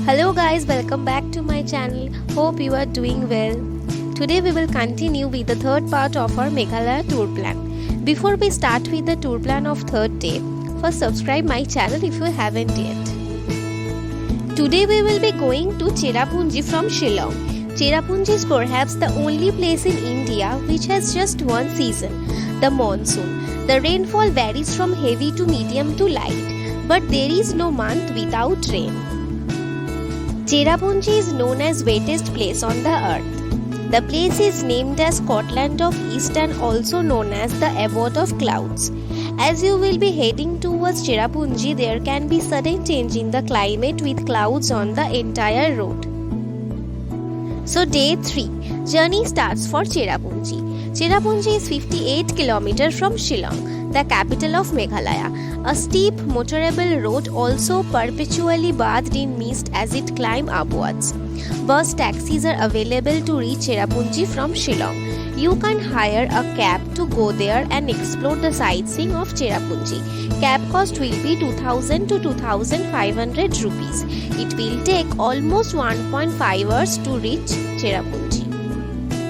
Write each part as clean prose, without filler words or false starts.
Hello guys, welcome back to my channel. Hope you are doing well. Today we will continue with the third part of our Meghalaya tour plan. Before we start with the tour plan of third day, first subscribe my channel if you haven't yet. Today we will be going to Cherrapunji from Shillong. Cherrapunji is perhaps the only place in India which has just one season, the monsoon. The rainfall varies from heavy to medium to light, but there is no month without rain. Cherrapunji is known as wettest place on the earth. The place is named as Scotland of East and also known as the abode of clouds. As you will be heading towards Cherrapunji, there can be sudden change in the climate with clouds on the entire road. So day 3, journey starts for Cherrapunji. Cherrapunji is 58 km from Shillong, the capital of Meghalaya. A steep motorable road also perpetually bathed in mist as it climbs upwards. Bus taxis are available to reach Cherrapunji from Shillong. You can hire a cab to go there and explore the sightseeing of Cherrapunji. Cab cost will be 2000 to 2500 rupees. It will take almost 1.5 hours to reach Cherrapunji.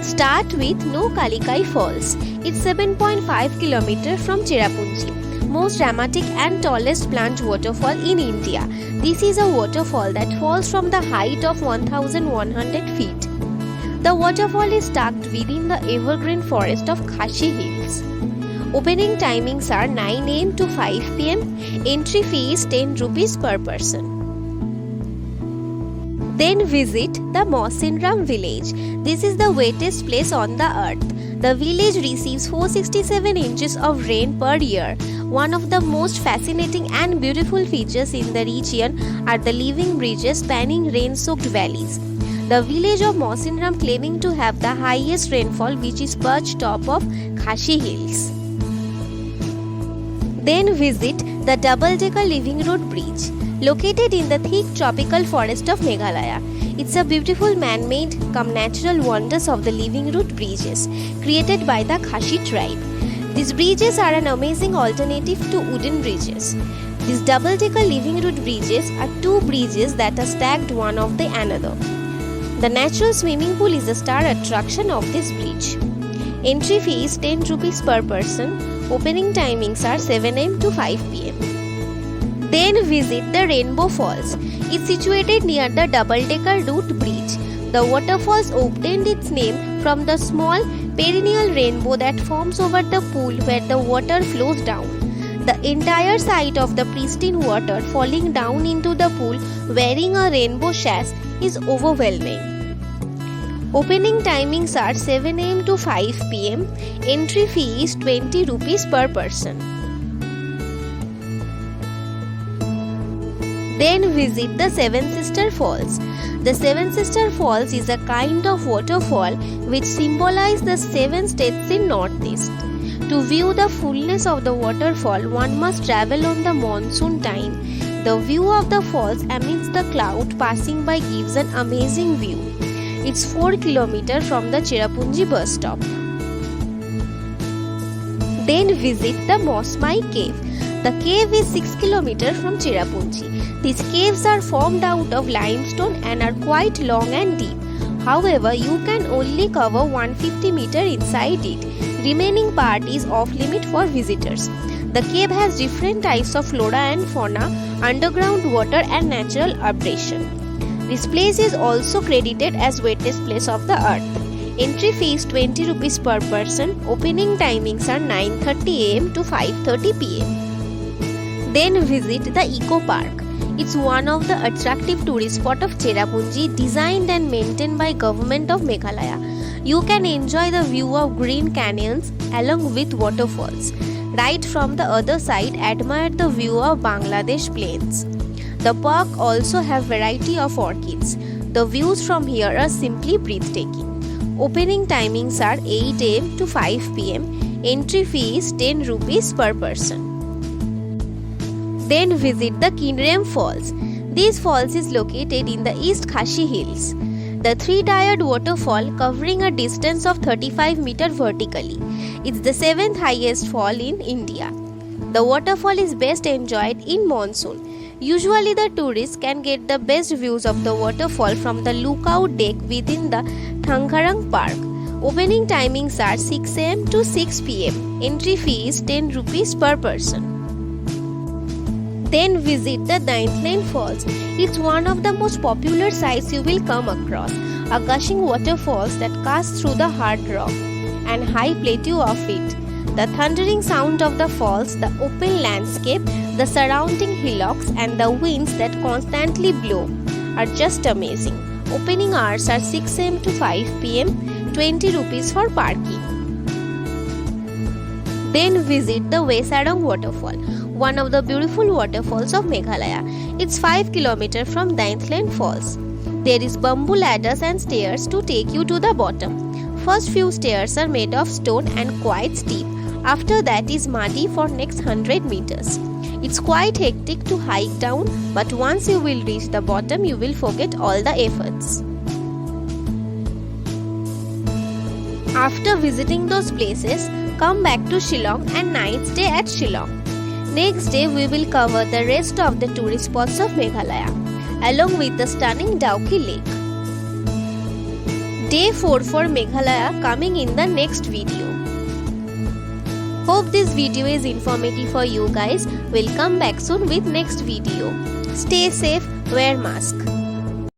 Start with No Kalikai Falls. It's 7.5 km from Cherrapunji. Most dramatic and tallest plunged waterfall in India. This is a waterfall that falls from the height of 1100 feet. The waterfall is tucked within the evergreen forest of Khashi Hills. Opening timings are 9 am to 5 pm. Entry fee is 10 rupees per person. Then visit the Mawsynram village. This is the wettest place on the earth. The village receives 467 inches of rain per year. One of the most fascinating and beautiful features in the region are the living bridges spanning rain-soaked valleys. The village of Mawsynram claiming to have the highest rainfall, which is perched top of Khashi Hills. Then visit the double-decker Living Road Bridge, located in the thick tropical forest of Meghalaya. It's a beautiful man-made cum natural wonders of the Living Root bridges created by the Khashi tribe. These bridges are an amazing alternative to wooden bridges. These double-decker Living Root bridges are two bridges that are stacked one of the another. The natural swimming pool is the star attraction of this bridge. Entry fee is 10 rupees per person. Opening timings are 7 am to 5 pm. Then visit the Rainbow Falls. It's situated near the double-decker root bridge. The waterfalls obtained its name from the small perennial rainbow that forms over the pool where the water flows down. The entire sight of the pristine water falling down into the pool wearing a rainbow sash is overwhelming. Opening timings are 7 am to 5 pm. Entry fee is 20 rupees per person. Then visit the Seven Sister Falls. The Seven Sister Falls is a kind of waterfall which symbolizes the 7 states in Northeast. To view the fullness of the waterfall, one must travel on the monsoon time. The view of the falls amidst the cloud passing by gives an amazing view. It's 4 km from the Cherrapunji bus stop. Then visit the Mosmai Cave. The cave is 6 km from Cherrapunji. These caves are formed out of limestone and are quite long and deep. However, you can only cover 150 meters inside it. Remaining part is off limit for visitors. The cave has different types of flora and fauna, underground water and natural abrasion. This place is also credited as wettest place of the earth. Entry fee is 20 rupees per person. Opening timings are 9:30 am to 5:30 pm. Then visit the Eco Park. It's one of the attractive tourist spots of Cherrapunji, designed and maintained by Government of Meghalaya. You can enjoy the view of green canyons along with waterfalls. Right from the other side, admire the view of Bangladesh plains. The park also have variety of orchids. The views from here are simply breathtaking. Opening timings are 8 am to 5 pm. Entry fee is 10 rupees per person. Then visit the Kinrem Falls. This falls is located in the East Khashi Hills. The three-tiered waterfall covering a distance of 35 meters vertically. It's the 7th highest fall in India. The waterfall is best enjoyed in monsoon. Usually the tourists can get the best views of the waterfall from the lookout deck within the Thangarang Park. Opening timings are 6 am to 6 pm. Entry fee is 10 rupees per person. Then visit the Ninth Lane Falls. It's one of the most popular sights you will come across. A gushing waterfalls that cast through the hard rock and high plateau of it. The thundering sound of the falls, the open landscape, the surrounding hillocks and the winds that constantly blow are just amazing. Opening hours are 6 am to 5 pm, 20 rupees for parking. Then visit the Wesadong waterfall, one of the beautiful waterfalls of Meghalaya. It's 5 km from Ninth Lane Falls. There is bamboo ladders and stairs to take you to the bottom. First few stairs are made of stone and quite steep. After that is muddy for next 100 meters. It's quite hectic to hike down, but once you will reach the bottom, you will forget all the efforts. After visiting those places, come back to Shillong and night stay at Shillong. Next day we will cover the rest of the tourist spots of Meghalaya along with the stunning Dauki Lake. Day 4 for Meghalaya coming in the next video. Hope this video is informative for you guys. We'll come back soon with next video. Stay safe, wear mask.